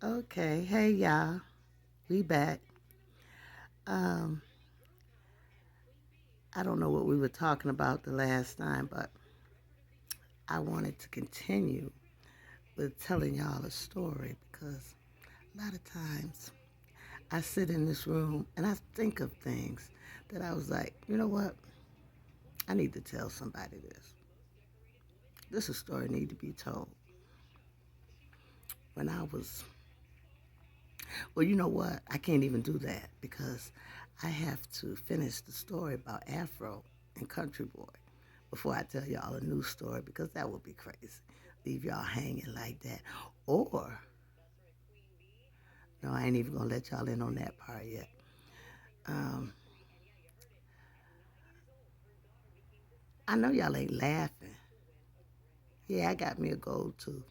Okay, hey y'all, we back. Um, I don't know what we were talking about the last time, but I wanted to continue with telling y'all a story because a lot of times I sit in this room and I think of things that I was like, you know what? I need to tell somebody this. This is a story need to be told. When I was, well, you know what? I can't even do that because I have to finish the story about Afro and Country Boy before I tell y'all a new story because that would be crazy. Leave y'all hanging like that. Or, no, I ain't even gonna let y'all in on that part yet. Um, I know y'all ain't laughing. Yeah, I got me a gold tooth.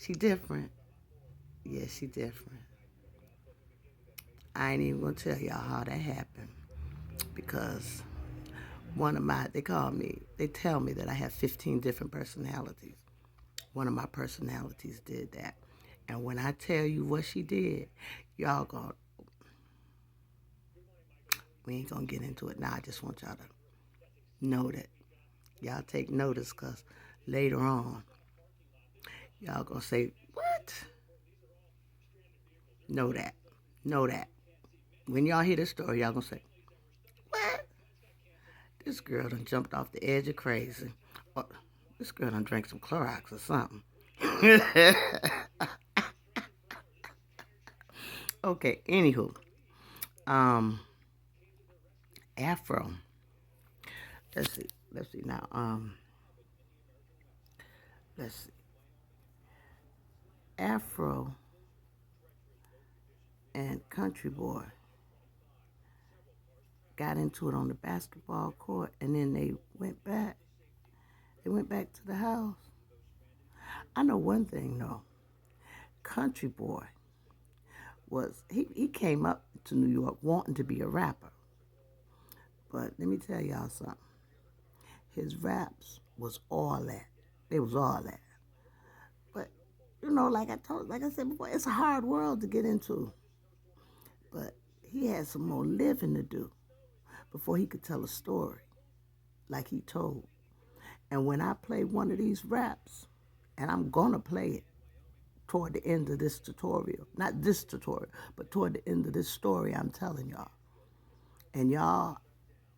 She different. Yeah, she different. I ain't even gonna tell y'all how that happened because they tell me that I have 15 different personalities. One of my personalities did that. And when I tell you what she did, y'all gonna, we ain't gonna get into it now. I just want y'all to know that. Y'all take notice because later on, y'all gonna say, what? Know that. Know that. When y'all hear this story, y'all gonna say, what? This girl done jumped off the edge of crazy. Or, this girl done drank some Clorox or something. Okay, anywho. Um, Afro. Let's see. Let's see now. Let's see. Afro and Country Boy got into it on the basketball court, and then they went back. They went back to the house. I know one thing though. Country Boy he came up to New York wanting to be a rapper, but let me tell y'all something. His raps was all that. It was all that. But like I said before, it's a hard world to get into. But he had some more living to do before he could tell a story like he told. And when I play one of these raps, and I'm gonna play it toward the end of this tutorial, not this tutorial, but toward the end of this story I'm telling y'all. And y'all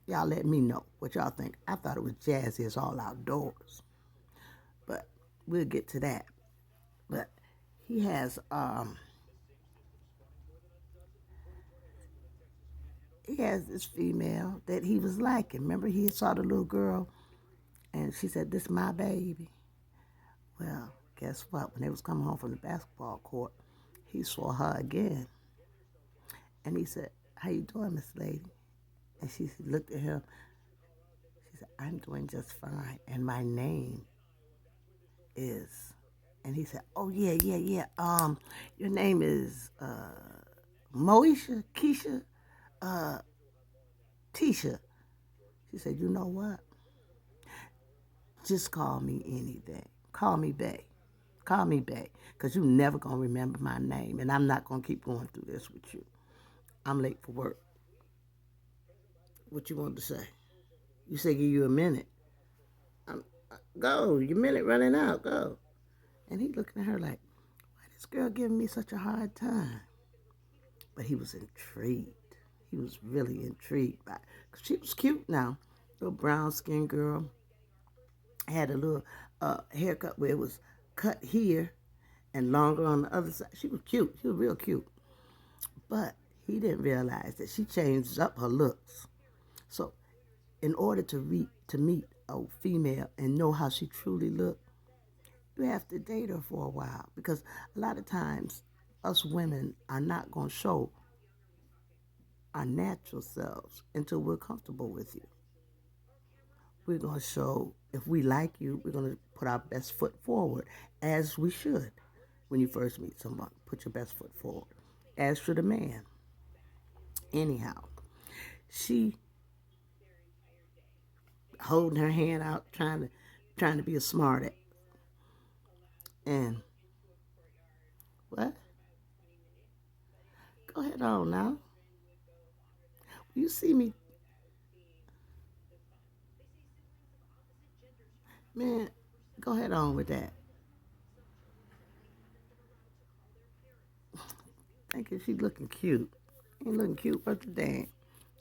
let me know what y'all think. I thought it was jazzy as all outdoors, but we'll get to that. But he has he has this female that he was liking. Remember he saw the little girl and she said, "This my baby." Well, guess what? When they was coming home from the basketball court, he saw her again. And he said, "How you doing, Miss Lady?" And she looked at him. She said, "I'm doing just fine. And my name is." And he said, "Oh, yeah, yeah, yeah. Your name is Moesha, Keisha, uh, Tisha." She said, "You know what? Just call me anything. Call me Bay. Call me Bay. Because you never going to remember my name. And I'm not going to keep going through this with you. I'm late for work." What you want to say? You say give you a minute. Go. Your minute running out. Go. And he looking at her like, why this girl giving me such a hard time? But he was intrigued. He was really intrigued by it. 'Cause she was cute now. Little brown skinned girl. Had a little haircut where it was cut here and longer on the other side. She was cute. She was real cute. But he didn't realize that she changed up her looks. So in order to meet a female and know how she truly looked, you have to date her for a while because a lot of times us women are not going to show our natural selves until we're comfortable with you. We're going to show, if we like you, we're going to put our best foot forward, as we should when you first meet someone. Put your best foot forward, as should a man. Anyhow, she holding her hand out, trying to be a smart. And what? Go ahead on now. You see me, man. Go ahead on with that. Thank you. She looking cute. Ain't looking cute, but the dang.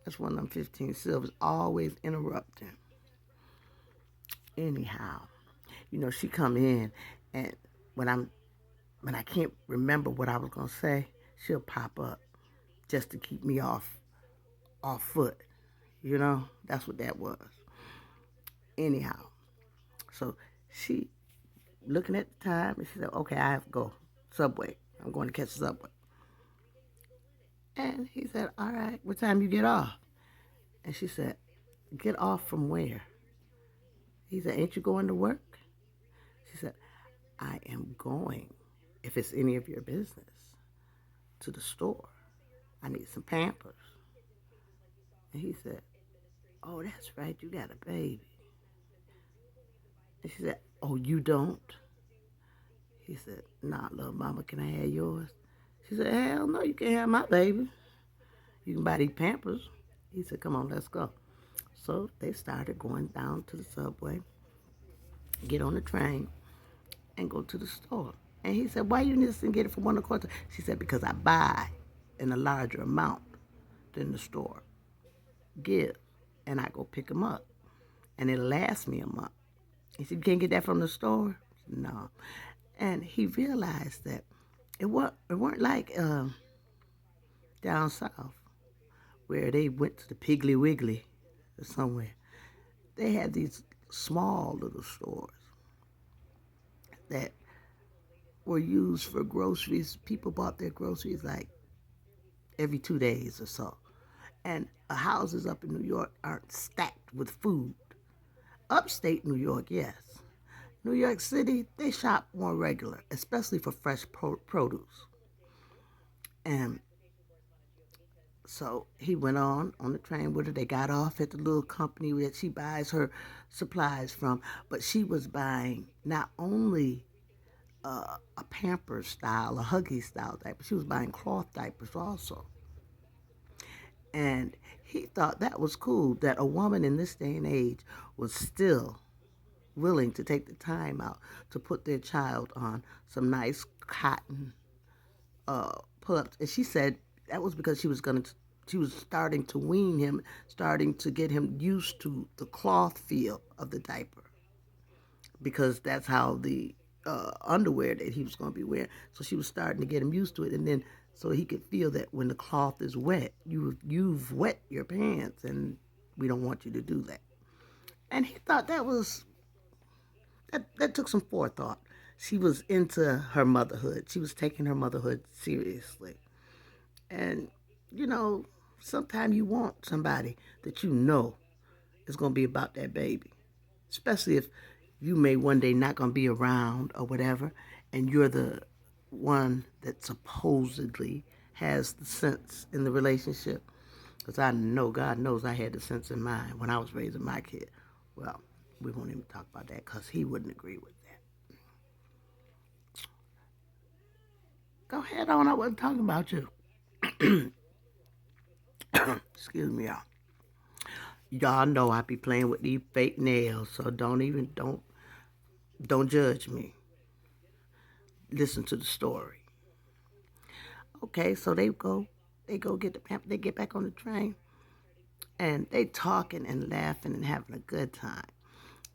That's one of them 15 silvers always interrupting. Anyhow, she come in, and when I'm when I can't remember what I was gonna say, she'll pop up just to keep me off foot. That's what that was. Anyhow, so she looking at the time and she said, "Okay, I have to go. Subway. I'm going to catch the subway." And he said, "All right, what time you get off?" And she said, "Get off from where?" He said, "Ain't you going to work?" She said, "I am going, if it's any of your business, to the store. I need some Pampers." And he said, "Oh, that's right, you got a baby." And she said, "Oh, you don't?" He said, "Nah, little mama, can I have yours?" She said, "Hell no, you can't have my baby. You can buy these Pampers." He said, "Come on, let's go." So they started going down to the subway, get on the train, and go to the store. And he said, "Why you just didn't get it from one of the quarter?" She said, "Because I buy in a larger amount than the store give, and I go pick them up, and it'll last me a month." He said, "You can't get that from the store?" No. And he realized that it weren't like down south where they went to the Piggly Wiggly or somewhere. They had these small little stores that were used for groceries. People bought their groceries like every 2 days or so. And houses up in New York aren't stacked with food. Upstate New York, yes. New York City, they shop more regular, especially for fresh produce. And so he went on the train with her. They got off at the little company that she buys her supplies from, but she was buying not only a Pampers style, a Huggies style diaper, she was buying cloth diapers also. And he thought that was cool that a woman in this day and age was still willing to take the time out to put their child on some nice cotton pull-ups. And she said that was because she was starting to wean him, starting to get him used to the cloth feel of the diaper, because that's how the underwear that he was going to be wearing. So she was starting to get him used to it, and then so he could feel that when the cloth is wet, you've wet your pants, and we don't want you to do that. And he thought that took some forethought. She was into her motherhood. She was taking her motherhood seriously. And, you know, sometimes you want somebody that you know is going to be about that baby, especially if you may one day not going to be around or whatever, and you're the one that supposedly has the sense in the relationship. Because I know, God knows I had the sense in mind when I was raising my kid. Well, we won't even talk about that because he wouldn't agree with that. Go ahead on. I wasn't talking about you. Excuse me, y'all. Y'all know I be playing with these fake nails, so don't judge me. Listen to the story. Okay, so they go get the pamper, they get back on the train, and they talking and laughing and having a good time.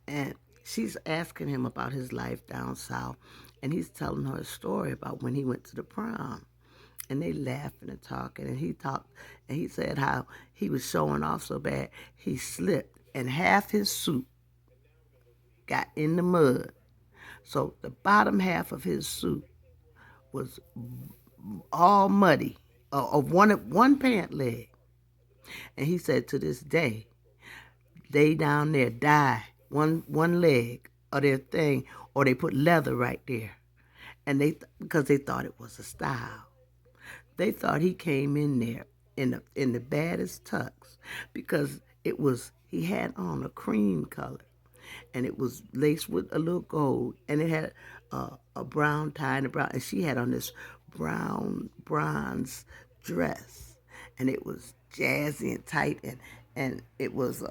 And she's asking him about his life down south, and he's telling her a story about when he went to the prom. And they laughing and talking, and he said how he was showing off so bad he slipped, and half his suit got in the mud. So the bottom half of his suit was all muddy of one pant leg. And he said to this day, they down there die one leg of their thing, or they put leather right there, and because they thought it was a style. They thought he came in there in the baddest tux because he had on a cream color, and it was laced with a little gold, and it had a brown tie and a brown, and she had on this brown bronze dress, and it was jazzy and tight, and it was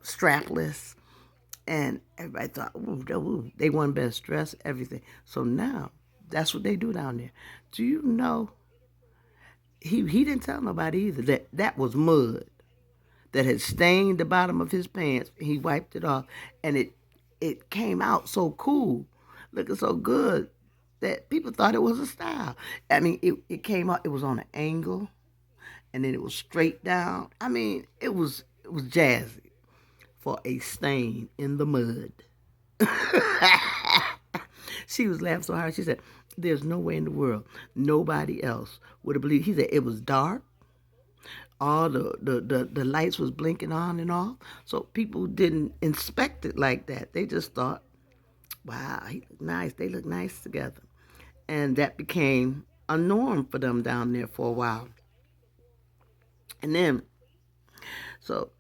strapless, and everybody thought, ooh, they won best dress, everything. So now that's what they do down there. Do you know? He didn't tell nobody either that was mud that had stained the bottom of his pants. He wiped it off, and it came out so cool, looking so good that people thought it was a style. I mean, it came out. It was on an angle, and then it was straight down. I mean, it was jazzy for a stain in the mud. She was laughing so hard. She said, "There's no way in the world nobody else would have believed." He said it was dark. All the lights was blinking on and off. So people didn't inspect it like that. They just thought, wow, he looked nice. They look nice together. And that became a norm for them down there for a while. And then, so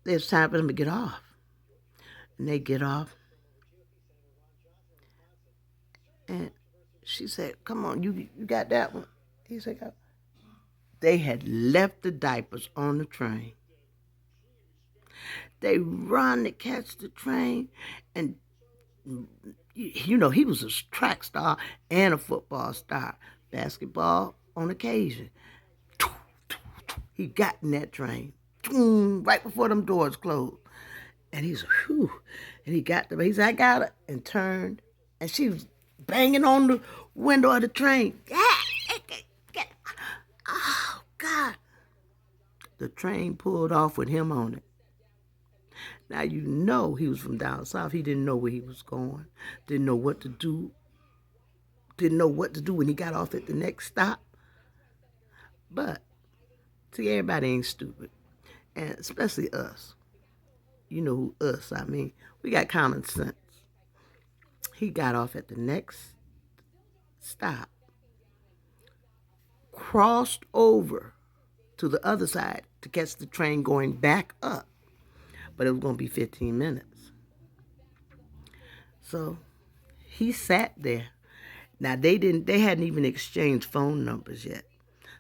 it's time for them to get off. And they get off. And she said, come on, you got that one? He said, "Go." They had left the diapers on the train. They run to catch the train, and he was a track star and a football star, basketball on occasion. He got in that train right before them doors closed, and he said, "Whew!" And he got the. He said, "I got it," and turned, and she was banging on the window of the train. Oh God! The train pulled off with him on it. Now you know he was from down south. He didn't know where he was going. Didn't know what to do. Didn't know what to do when he got off at the next stop. But see, everybody ain't stupid, and especially us. You know who us? I mean, we got common sense. He got off at the next stop, crossed over to the other side to catch the train going back up, but it was going to be 15 minutes. So he sat there. Now they hadn't even exchanged phone numbers yet.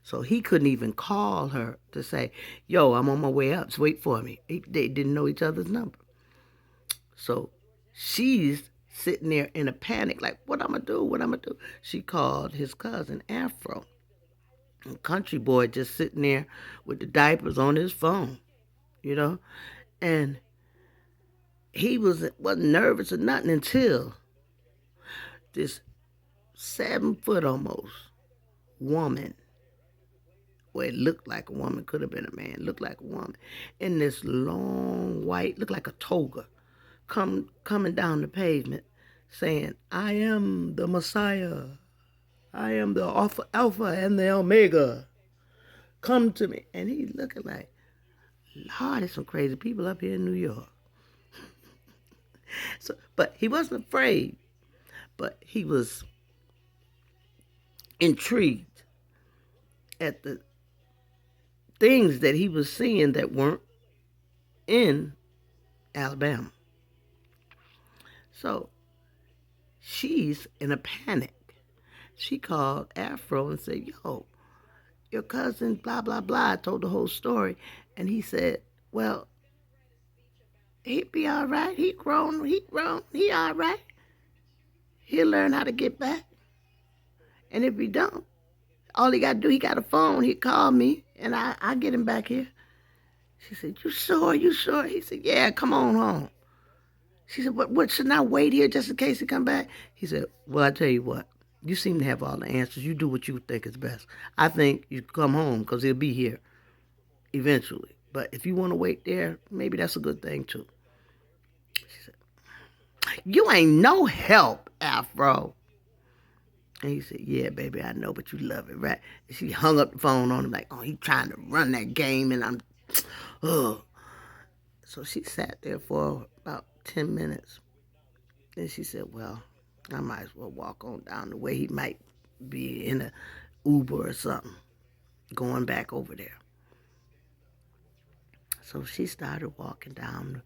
So he couldn't even call her to say, "Yo, I'm on my way up. So wait for me." They didn't know each other's number. So she's sitting there in a panic, like, what I'm going to do? What I'm going to do? She called his cousin, Afro. And country boy just sitting there with the diapers on his phone, you know? And he wasn't nervous or nothing until this 7 foot almost woman, well, it looked like a woman, could have been a man, looked like a woman, in this long white, looked like a toga, coming down the pavement saying, "I am the Messiah. I am the Alpha and the Omega. Come to me." And he looking like, Lord, there's some crazy people up here in New York. So, but he wasn't afraid, but he was intrigued at the things that he was seeing that weren't in Alabama. So she's in a panic. She called Afro and said, "Yo, your cousin, blah, blah, blah." I told the whole story. And he said, "Well, he'd be all right. He grown, he all right. He'll learn how to get back. And if he don't, all he got to do, he got a phone. He called me, and I get him back here." She said, "You sure? You sure?" He said, "Yeah, come on home." She said, "What, should I wait here just in case he come back?" He said, "Well, I tell you what. You seem to have all the answers. You do what you think is best. I think you come home because he'll be here eventually. But if you want to wait there, maybe that's a good thing too." She said, "You ain't no help, Afro." And he said, "Yeah, baby, I know, but you love it, right?" And she hung up the phone on him like, oh, he trying to run that game, and oh. So she sat there for about 10 minutes. Then she said, "Well, I might as well walk on down the way. He might be in a Uber or something going back over there." So she started walking down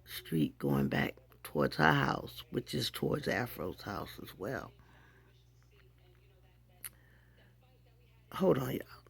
street going back towards her house, which is towards Afro's house as well. Hold on, y'all.